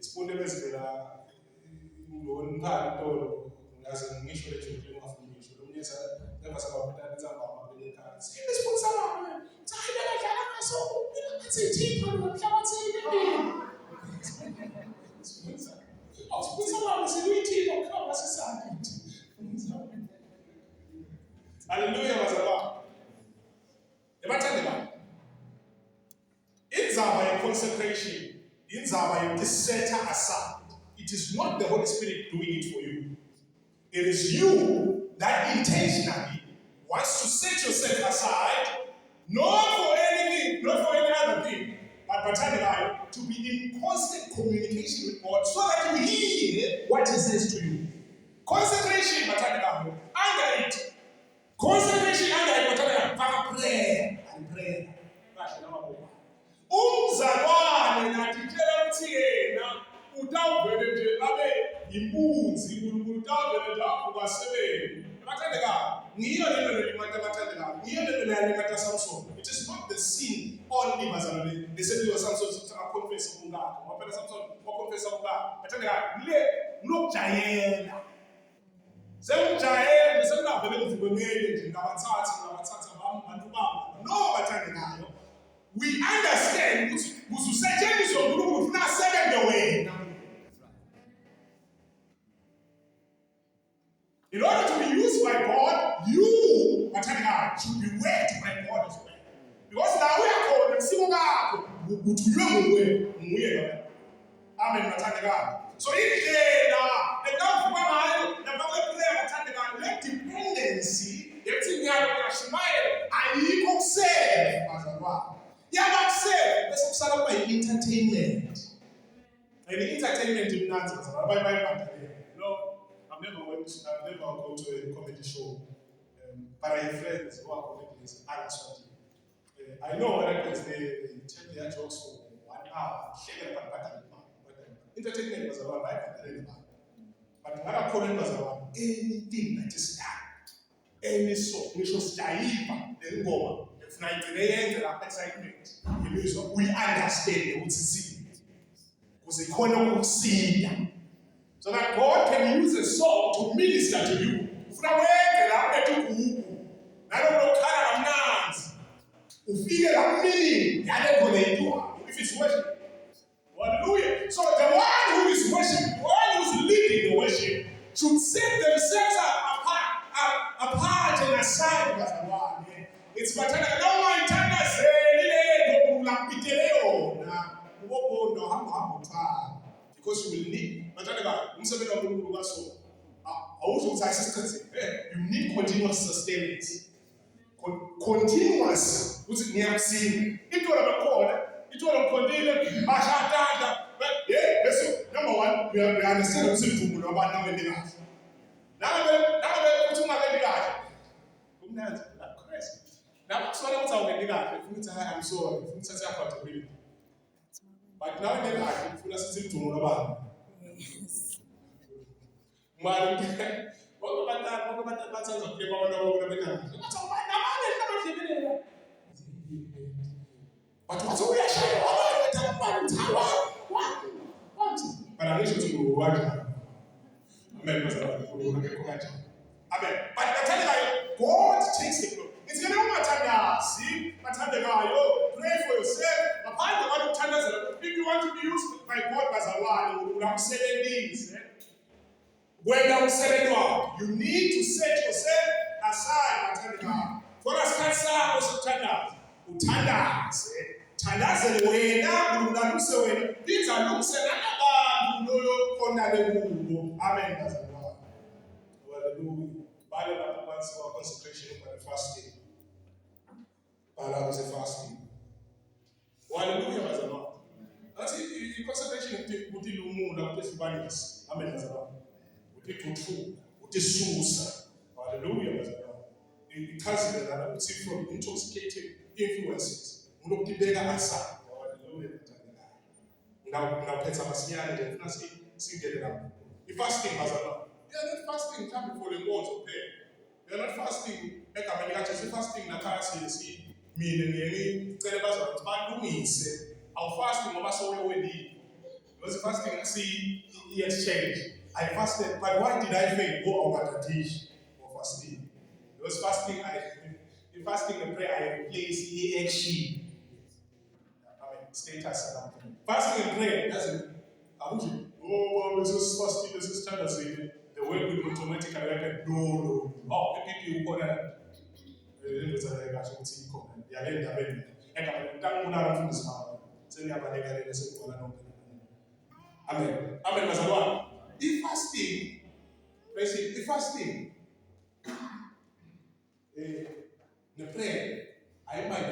Sipuni bezivela ngomphakathi tolo ngaze ngisho le nto ngingafuni ngisho lo mnyesa ngemva sababutana nzamba amabeleka sine sponsor wami tsayile kadlala ngaso ngathi thipho nomhlabathini sponsor wami sikuyithi ngokukhamba sisakithi. Hallelujah bazalwane. Ebathandekayo inzaba ye consecration inzaba yokusetha aside. It is not the Holy Spirit doing it for you. It is you that intentionally wants to set yourself aside Not for anything, not for any other thing, but Batangai, to be in constant communication with God so that you hear what He says to you. Consecration, Batangai, under it. Consecration under it, Batangai, prayer and prayer. Umzalwane natitshela ukuthi yena utawuvele nje abe yimpunzi uNkulunkulu utawuvele nje akukasebenzi. Bathandeka, ngiyo lento lelimata bathandeka. Ngiyo lento lelimata Samson. It is not the sin only bazalwane. Lesebiyo Samson akonfessa ubungako. Waphela Samson wakonfessa ubungako. Bathandeka lokujayela. Sengijayele bese ngavele ngivukengele nje ngabathatha abantu babo. No bathandekayo. We understand kuzusetshenziswa uNkulunkulu ufuna asebenze wena. In order to be used by God, you should be worked by God as well. Because now we are called msimo ngakho uthunywe nguye. Amen bathandeka. So indlela ekavuka ngayo lapha prayer bathandeka le dependency yethi ngiyalo yashimayela ayikho kusele bazalwane. Yabakusele bese kusala kuba entertainment. And entertainment imnanzi bazalwane bayibandele. I've never gone to a comedy show, but I have friends who are comedians. I know what happens. They tell their jokes for 1 hour. Entertainment was around. But another problem was around anything that is done. Any sort, which was Jaiva, the Goma, if 98 excitement, we understand what is it. Because the corner of sin. So that God can use a song to minister to you. Ufike la mini, if it's worship. Hallelujah. So the one who is worshiping, the one who is leading the worship, should set themselves apart and aside. It's better than no one because you will need. You need continuous sustenance. Continuous. It will continue. Number one, we understand what's in the about now in the life. Now, I'm sorry. But now in the life, if you listen to more about but what's all your shame? But I need you to go right. Amen. But I tell you, God takes the glory. It's going to matter. See, pray for yourself. If you want to be used by God as a one, you have 7 days. When I'm setting up, you need to set yourself aside. For us, cancer was tandaz. Tandaz wena, unaluse wena. These are looks and amen. Hallelujah. Bible once for consecration for the fasting. Bible was a fasting. Hallelujah, was a lot. That's it. Consecration would be no more than this. Amen, was a lot. Would be true. Would be susa. Hallelujah, was a lot. It has been that I would see from intoxicating influences. Would not be better aside. Hallelujah. Now, let's have a scan and see get it up. The fasting was a lot. They are not fasting coming for the walls of prayer. They are not fasting like a manufacturer. Fasting na kasi see meaning any celebrate of man who means our fasting over so we need. Because fasting see he exchange. I fasted, but why did I fail? Go over the dish for fasting. Because fasting in fasting and prayer I replace EXE. Status and fasting and prayer doesn't. Oh, this is fasting, this is standard. The way we automatically reckon, no. Oh, the people who call that. Amen. Amen. If fasting, if fasting, the prayer, I might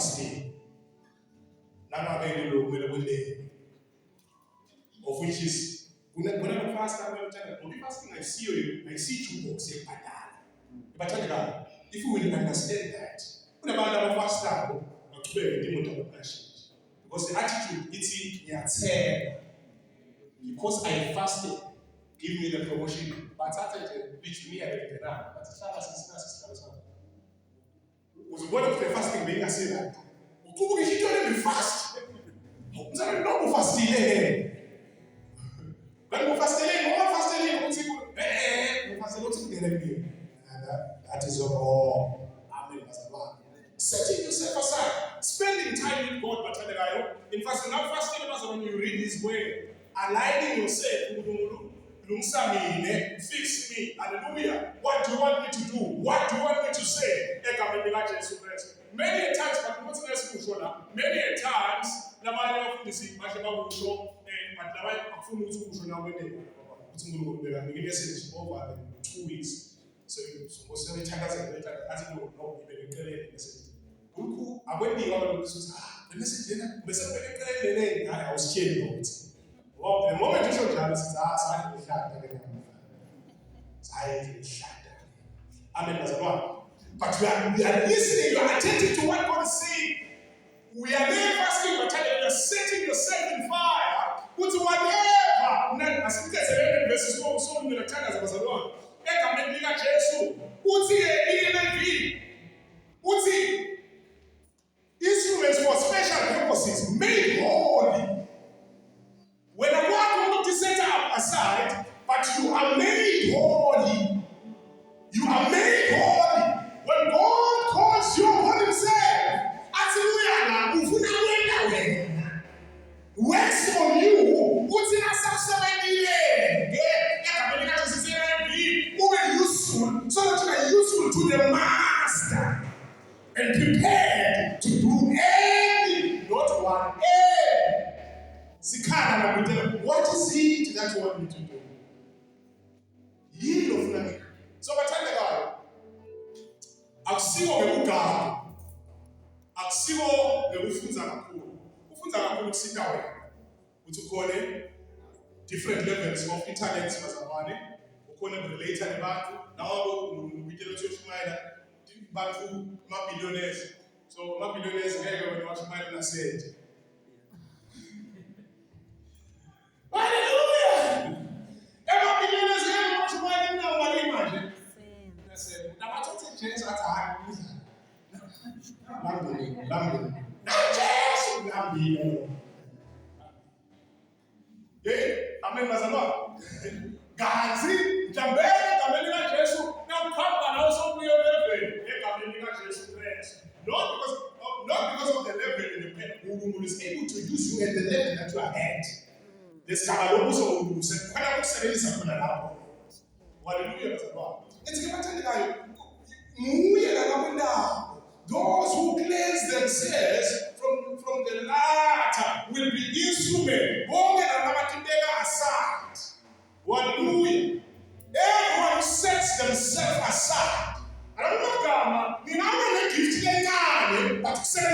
fasting. Of which is when I fast, I'm fasting, I see you say but if you will understand that, when I fast, because the attitude it's because I fasted, give me the promotion. But which me I did that. But was one of the fasting being I say that. You don't even fast. No fasting. When you fast, that is all. Amen. Setting yourself aside, spending time with God. In fact, not fasting when you read His word, aligning yourself. Fix me. Hallelujah. What do you want me to do? What do you want me to say? Many a times, many a times, over 2 weeks. So most of the time, as you know, I went the I was changing. Well, the moment you show Travis, I shut down. Amen. But we are listening, you are attentive to what God is saying. We are there fasting, but you are setting yourself in fire. Put whatever. As we get verses 4, so in the channels of Azalon. Instruments for special purposes made holy. When a work is set up aside, but you are made holy. You are made holy. When God calls you upon Himself, works on you, put in useful, so that you are useful to the Master and prepared to do any, not one, what is it that you want me to do? Yield of nothing. So, by the time akusiwo ngekugaba, akusiwo ngekufunza kakhulu. Ufunza kakhulu kusika wena. Uthi ukhona different levels of intellect bazabane. Ukhona relator nabantu, nawo ubitelo tshofumayela bantu ma-billionaires. So ma-billionaires ngeke wena washumayela nasente. Hallelujah! Ema-billionaires ngeke washumayela imali manje. Jesus Amen. Gazi, também, Jesus. Não capa não só por level. Not because of the level in the pen. Who is able to use you at the level that you are at. This Kamalobus or who said, when I was saying something about hallelujah. It's a matter of those who cleanse themselves from the latter will be instrument. Aside. Hallelujah. Everyone who sets themselves aside. I don't know, God. You know, I'm going to give you time, but say, I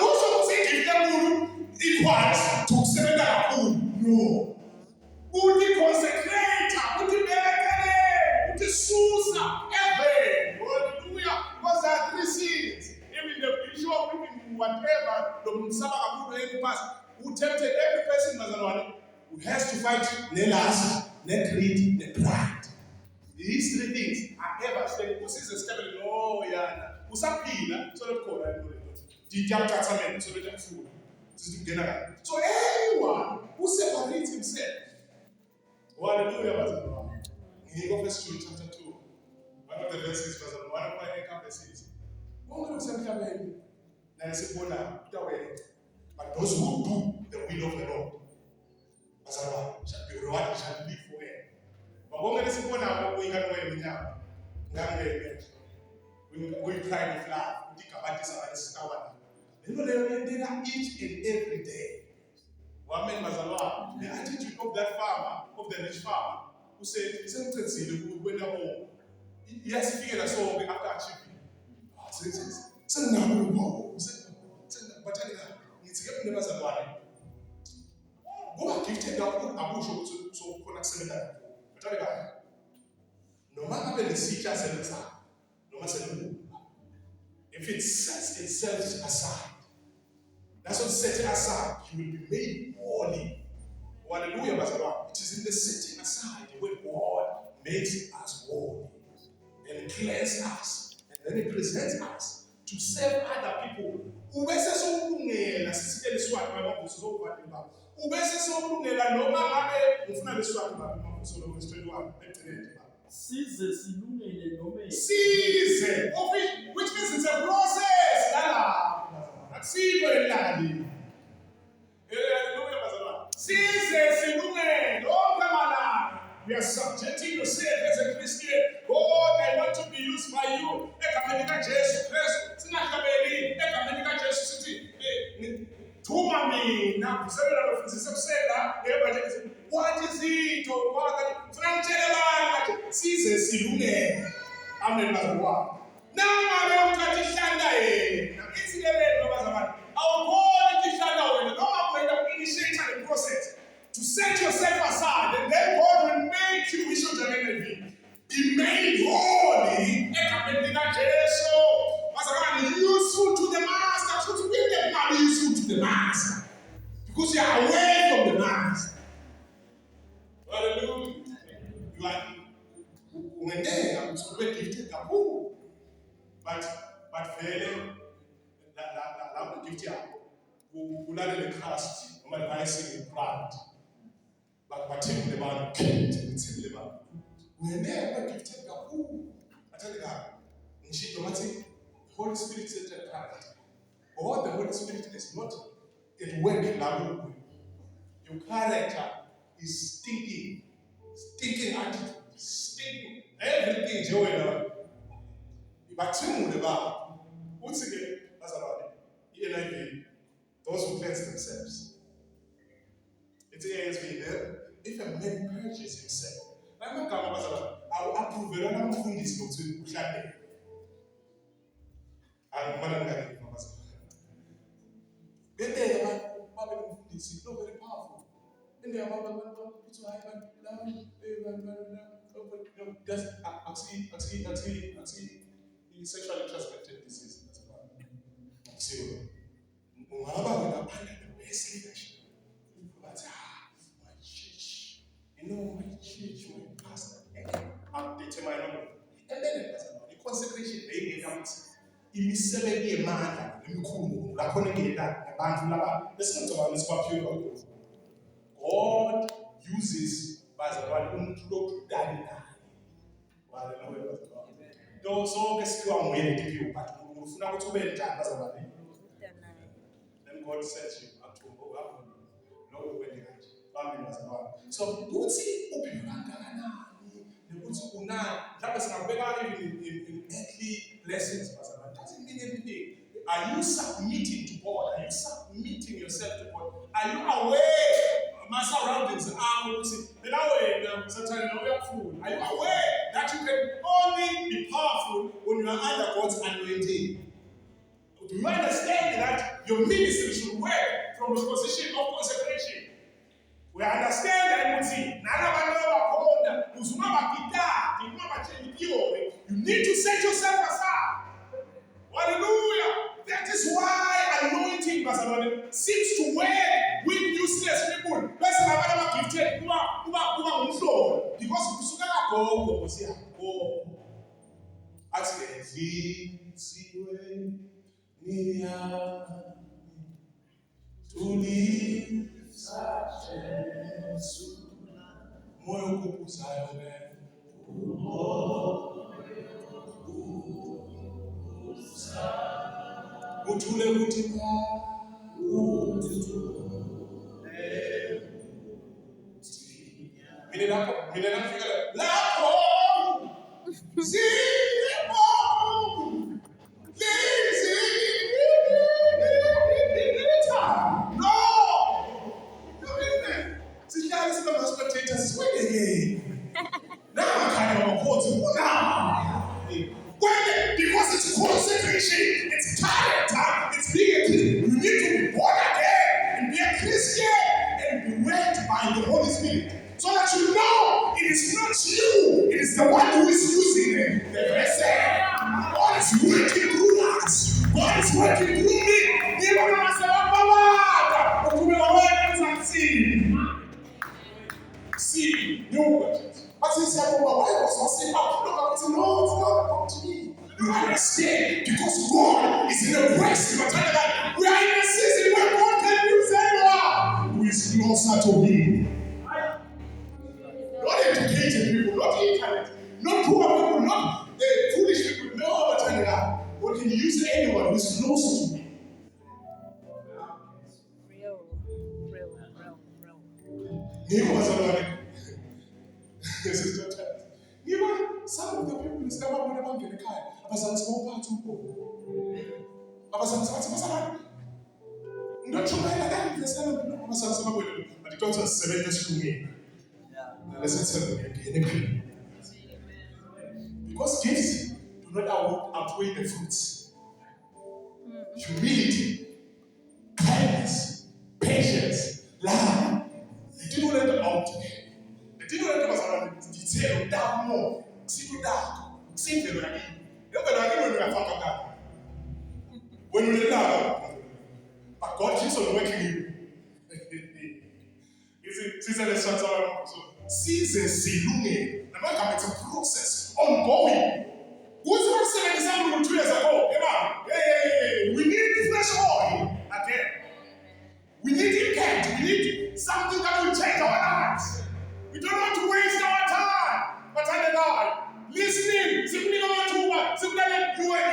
also say, give them equals to say, no. Who the consecrator, who the Belekele, who the Susa, every. Hallelujah. Because there are 3 sins. Even the bishop, even whatever, the Musaba pass, who tempted every person who has to fight the lust, the greed, the pride. These 3 things are ever stable. Who sees the stable? Oh, yeah. Who sapina, so the call, the Testament, so the food. So anyone who separates himself. Hallelujah. In Ephesians chapter 2, one of the verses was one of my anchor verses. But those who do the will of the Lord shall be rewarded, shall live forever. But when we see what we can we cry with love, we think about this they are each and every day. The attitude of that farmer, of the rich farmer, who said, iyasifikela sonke after achieving. Senginabo bathandela ngithi ke mina bazalwane. Ngoba gifted kakhulu akusho ukuthi sokukhona kusebenza kakhulu. Bathandela. Noma ngabe lesitsha senza noma senza. If it sets itself aside, that's what setting aside, you will be made holy. Hallelujah, bazalwane. It is in the setting aside where God makes us holy and cleanse us, and then He presents us to serve other people. Ubese sokulungela sisike leswati mabambuso zokuvalela. Ubese sokulungela noma ngabe ufuna leswati mabambuso lo verse 21 egcineni. Size silungele noma Size, which means it's a process. Akusiko elali. Hallelujah, bazalwane. Size silungele lonke amalanga. You are subjecting yourself as a Christian. God, I want to be used by you. Egameni kaJesu Kristu. Singahlabeli egameni kaJesu sithi thuma mina kusebenza lofundisa kusela ebanje. What is it? God, ngitshela abantu size silungele. Amen, bazalwane. Nangabe umthatha ihlanda yena. Isilelelo bazalwane. Awukhona ihlanda wena noma kwenda initiate the process to set yourself aside, and then God will make you be made holy. Useful to the master. So to make them not useful to the master, because you are away from the master. Hallelujah. You are when they are so gifted, but failing that gift who learn the class, no matter sing proud. But the man can't the man. When they are gifted, I tell you that the Holy Spirit is a character. Or the Holy Spirit is not at work in love. Your character is stinking attitude, stinking everything. Joy, but once again, that's about it. Those who cleanse themselves. It's ASV there. If a man purges himself, I will approve it. I'm not doing this to Shade. I'm not going to then they are it's not very powerful. And they are that's actually the sexually transmitted disease. That's the best leadership. But my church, my pastor, update my number. And then the consecration, they comes. Imisebenzi yemandla emikhulu lapho ngenda abantu laba lesingacabangi sibaphiwe God uses bazalwane umuntu lokudani naye. Hallelujah. Do sonke sikhiwa nguyena ndipiwe but ufuna ukuthi ube njani bazalwane. Then God sets you up to go up no when kanje. Bambi bazalwane. So uthi uphila kangakanani nokuthi unani mhlawumbe singabeka in earthly blessings bazalwane. Doesn't mean anything. Are you submitting to God? Are you submitting yourself to God? Are you aware? My surroundings are sometimes are you aware that you can only be powerful when you are under God's anointing? Do you understand that your ministry should work from the position of consecration? We understand that you need to set yourself aside. Hallelujah. That is why anointing seems to work with useless people. Because now I kind of the one who is using the vessel. God is working through us. God is working through me. Even when I say, see, no questions. But he said, why was I saying, no, it's not up to me. You understand? Because God is in the place. We are in a season where God can use anyone who is closer to Him. Not educated people, not internet, not poor people, not foolish people. No, but God can use anyone who is closer to Him. Some of the people is never going to get a car. But some small part of but some not too bad. But the doctor is 7 years to me. Because gifts do not outweigh the fruits. Humility, kindness, patience, love. They didn't let them out. They didn't let them out detail down more. See down. See the ready. When you love, but God keeps on working you. Seasons, it's a process ongoing. Who's the saying example 2 years ago? Hey, we need fresh oil again. We need impact. We need something that will change our lives. We don't want to waste our time. But listening, simply not too much. Simply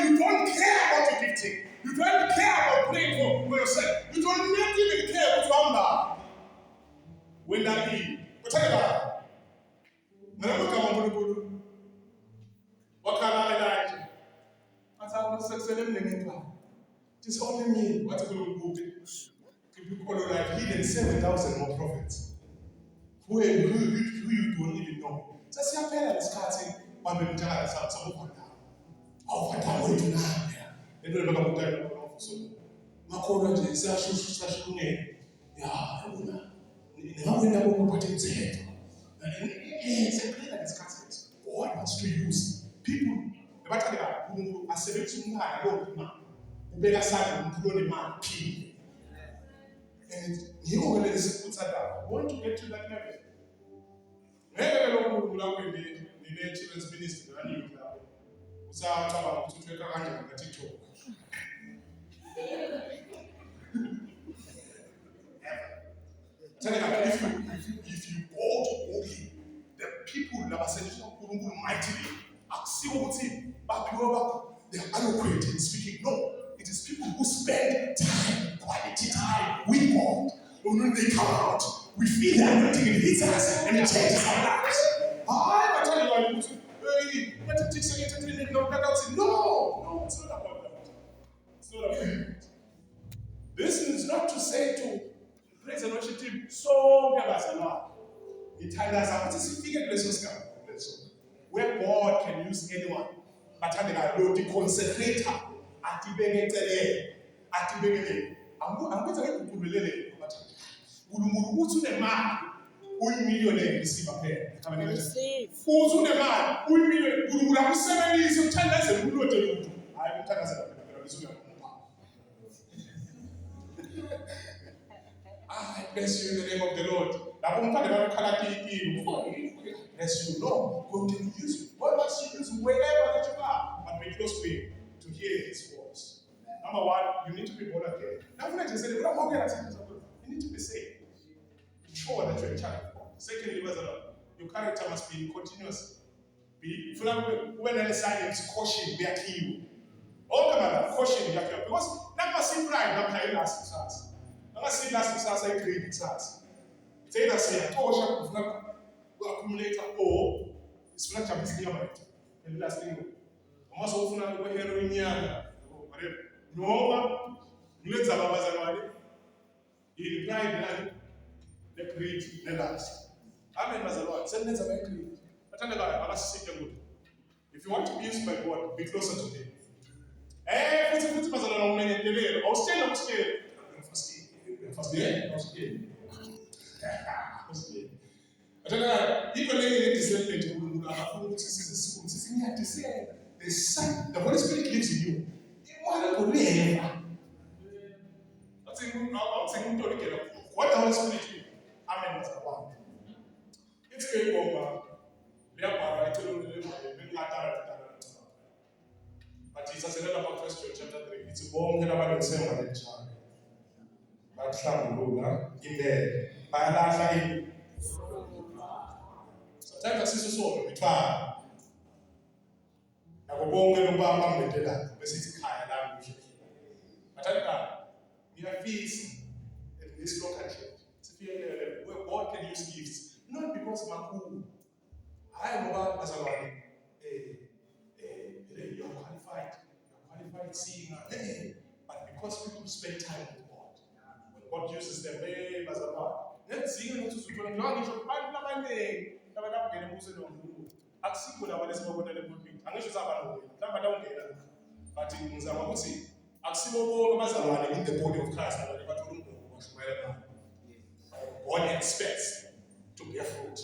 you don't care about your gifting. You don't care about praying for yourself. You don't even care about your number. When that be, but tell you that. What can I like? As I was saying, just only me. What will you do? People like hidden 7,000 more prophets. Who you don't even know. Just your parents starting one minute some of them. Oh, what are we doing now? They don't remember what they're doing. So, my corner is a shoe. Yeah, now we never know what it's head. It's a clear discussion. God wants to use people. The matter who are 17 I don't know. The better side of the man key. And you will let us put that down. Want to get to that level. Never know in the children's ministry. I knew that. Without about to take a hand on the TikTok. If you go to Ogi, the people that are sent mightily are still back they are eloquent in speaking. No, it is people who spend time, quality time with God. When they come out, we feel the anointing in his us and it changes our lives. I tell you, no, it's not about that. It's not about that. This is not to say to praise and worship team, so it tells us where God can use anyone. But the consecrator, I'm going to the man who millionaire receive a pair. Who's the man who millionaire who have 7 years of tenders and who I will tell us I bless you in the name of the Lord. Bless you, Lord. God can use you. God wants to use you wherever that you are. But be close to Him to hear His voice. Number one, you need to be born again. Now, when I just said, you need to be saved. Be sure that you're a child of God. Secondly, your character must be continuous. When I say it's caution, they are you. All the matter, caution, because never see pride, not carry last class. Never see last class, I create it class. It's either say, I told you, accumulator or it's not a business right. And last thing, almost often I go here in Yaga or whatever. No, let's have a bazar. In pride, the create the last. Amen, Mazalot. Send us a very create. But I never see them good. If you want to be used by God, be closer to Him. Put Mazalot on many days. I'll stay. First day. Even if it is The Holy Spirit lives in you. What the Holy Spirit do? Amen. It's going over. But Jesus said about 1 John chapter 3. It's born in about the same way. But Shamula, Ime, Bayala, sometimes I see so many times. I go home and Obama with that. But it's kind of language. But I can't. We are fees in this local church. Where God can use gifts. Not because I'm cool. I am about as a man. You're qualified. You're qualified singer. But because people spend time with God. When God uses them, as a man. Let's sing and to support and learn. Akusikho la balesi babona le pulpit angisho sabalo mhlamba dawungena but ngizama ukuthi akusibo bonke abazalwane in the body of Christ abanye bathola umgomo washumayela God expects to bear fruit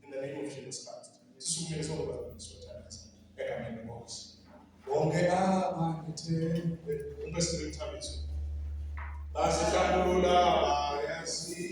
in the name of Jesus Christ. Sisukumele sonke bazalwane siwathandaza egameni lenkosi bonke abanethe umpesile uthabiso basihlambulula yasi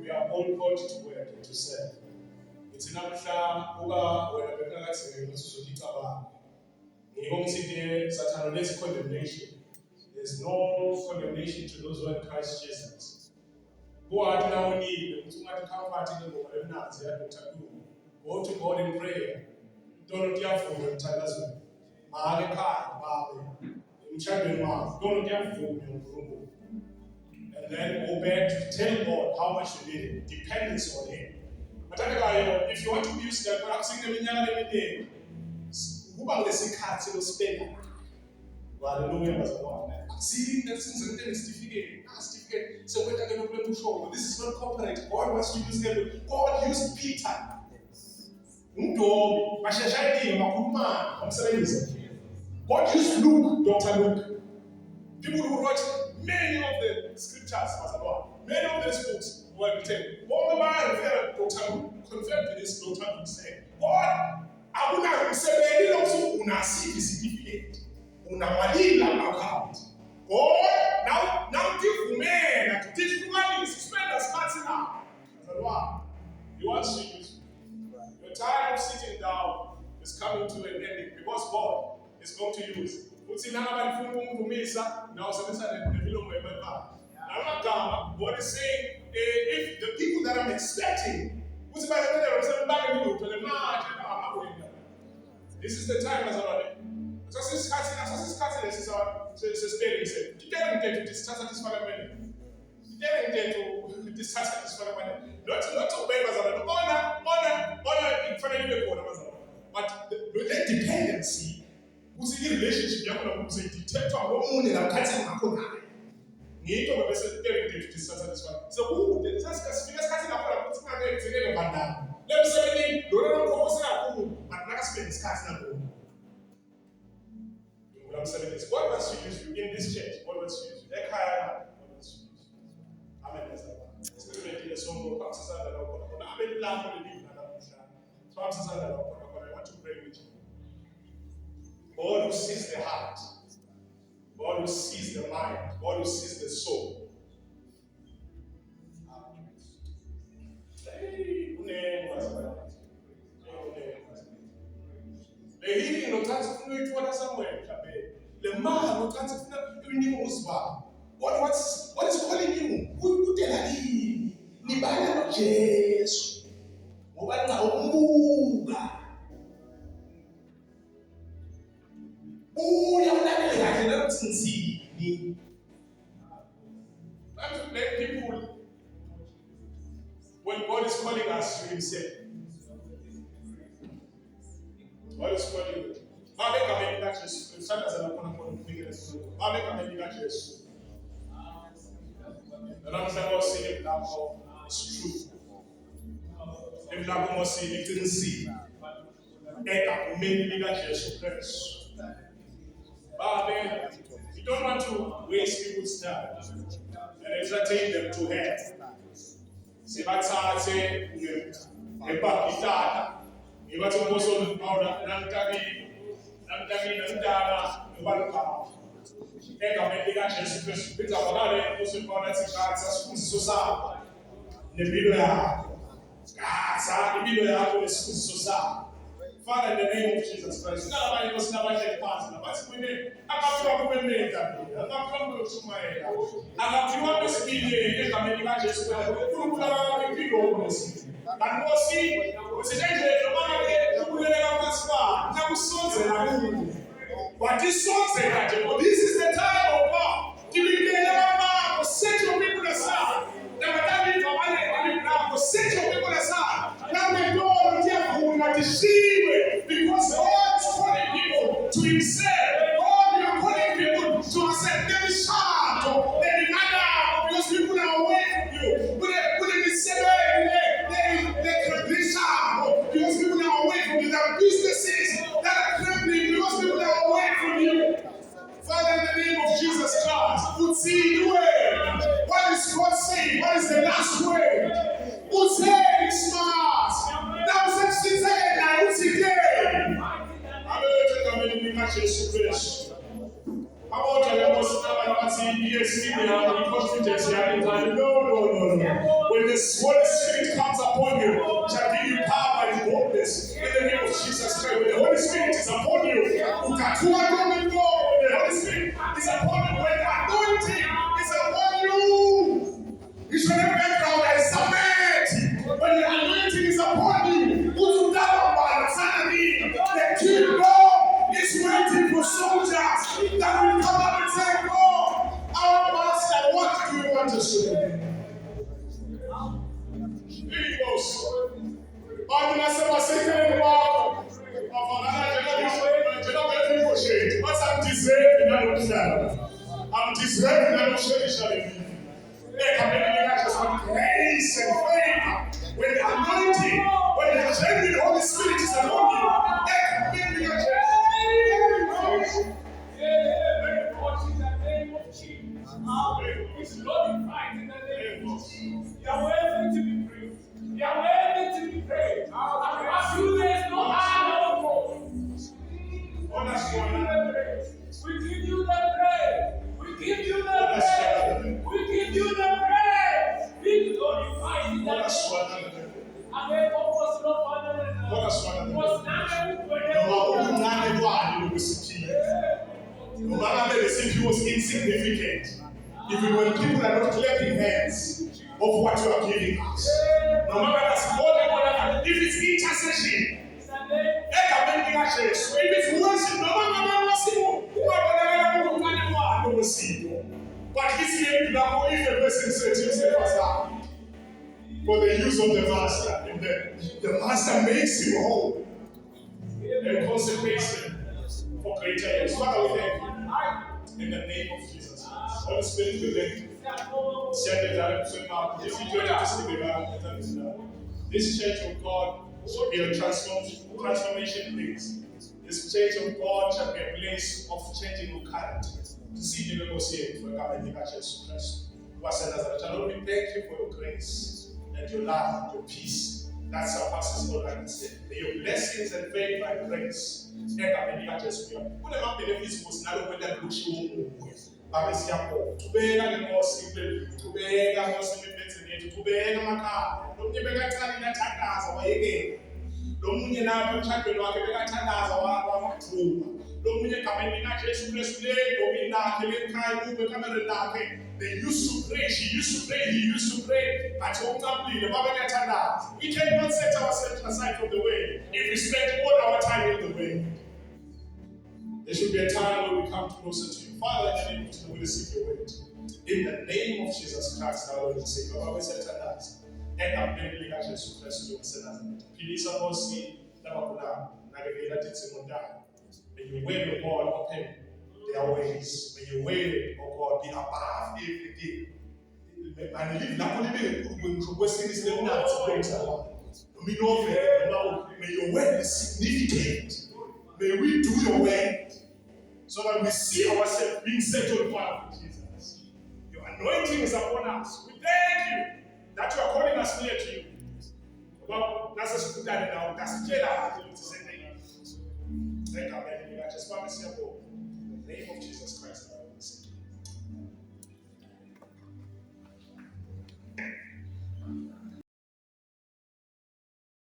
We are all called to work and to serve. It's enough there's condemnation. There's no condemnation to those who are in Christ Jesus. Who are now need to go to God in prayer. Don't get food and tell us. Don't get food and then go back to tell God how much you need it. Dependence on Him. But if you want to use that, I'm saying every day. Who are the sick hearts will spend? Hallelujah, as a Lord. See, that's in the certificate. So we're going to play show. This is not corporate. God wants to use them. God used Peter. God used Luke, Dr. Luke. People who wrote many of the scriptures, as a Lord. Many of these books were written. All the Bible, Dr. Luke confirmed to this. Dr. Luke said, God, I would not say, una certificate. Una malila account. God, now give men to teach money, spend as much now. As a Lord, He wants to use you. Your time of sitting down is coming to an ending because God is going to use. God is saying, if the people that I'm expecting, this is the time as well. Just this cutting, this is our spelling. You can't get to this. But that dependency, who's in relationship, you're going to detect our own and cutting our own. Need to be to dissatisfy. So, who did this? Because cutting up our own, let me say, don't know what's happening, but not spend this cutting up. I'm saying this. What was to use you in this church? What was to use you? Amen. Spirit song of Pastor I want to pray with you. God who sees the heart, God who sees the mind, God who sees the soul. The healing not to it what somewhere. The man not to what is calling you? Who tell you? Ni bana no Jesus. Mobana umuga. Uya unabele kahle na tsinsini. Let people, when God is calling us to Himself, God is calling you. Make a many matches. Sometimes I'm going to make it. Make a many matches. The Lord never see if that is true. If that was see, if didn't see. Make a many matches to press. You don't want to waste people's time and entertain them to hell. See, that's how I say, a bakitana. You got to go so out and Nantami, Nantana, Eka mediga Jesus Christ, pita walale usipona tikaza susa. Nebilo yako. Kaza nebilo yako susa. Father, in the name of Jesus Christ, now I must never get past. But we need, I'm not from the name. I'm not from the Sumaia. I'm not from the Speedy, Eka mediga Jesus Christ. And we'll see, what's the danger of the but this song said that this is the time of God. Giving the set your people aside. Set your people aside. Now we go on to deceive because God is calling people to Himself. God, you are calling people to accept. There is hard. There is nada because people are away from you. But they say they can be sharp because people are away from you. There are businesses that are trembling because people are away from you. Father, in the name of Jesus Christ, would see the way. What is God saying? What is the last word? Would say it's smart. Now, since she said, I would see again. I'm going to come in and match this finish. How about you? I was yes, no. When the Holy Spirit comes upon you, shall give you power and boldness in the name of Jesus Christ. When the Holy Spirit is upon you, the Holy Spirit is upon you. When the anointing is upon you, you should never get down and submit. When the anointing is upon you, the kingdom is waiting for soldiers that will come up and say, God, our master, what do you want us to do? Here he goes. I'm deserving and shall grace and favor. When the anointing, when the genuine Holy Spirit is upon you, it's glorified in the name of Jesus. You are worthy to be praised. You are worthy to be praised. And as you there is no other God. We give you the praise. We give you the praise. We give you the praise. Be glorified in the name of Jesus. And therefore was no other than was no matter if he was insignificant, even when people are not clapping hands of what you are giving us, no matter if it's intercession, if it's worship, no matter But he's here now. If a person says himself as that, for the use of the master, and the master makes him whole and consecrates him for greater use. Father, we thank you. In the name of Jesus. Holy Spirit, we thank you. This church of God shall be a transformation place. This church of God shall be a place of changing of character. To see the Lord say, for God, Jesus Christ. Lord, we thank you for your grace and your love and your peace that surpasses all understanding. May your blessings and faith by grace. Tubeka ngosiphe tubeka ngosiphe tubeka emakhaya lo munye bekacala inathandaza wayekela lo munye napho emshadweni wakhe bekathandaza wamathuba lo munye egameni likaJesu Kristu ledobi lakhe lekhaya kube kamereni lakhe. They used to pray, she used to pray, he used to pray, but we cannot set ourselves aside from the way if we spend all our time in the way. There should be a time where we come closer to you. Father, in the name of Jesus, we receive your word. In the name of Jesus Christ, our Lord and Savior, we set us. And I'm going to leave Jesus Christ to us. Please, I will see that I will navigate that. May your way, O God, open their ways. May your way, O God, be above everything. And live napoli when Western is the may your word be significant. May we do your word so that we see ourselves being set on fire with Jesus. Your anointing is upon us. We thank you that you are calling us near to you. Well, that's us put that now. That's Jedi. Thank you. Just promise you in the name of Jesus Christ.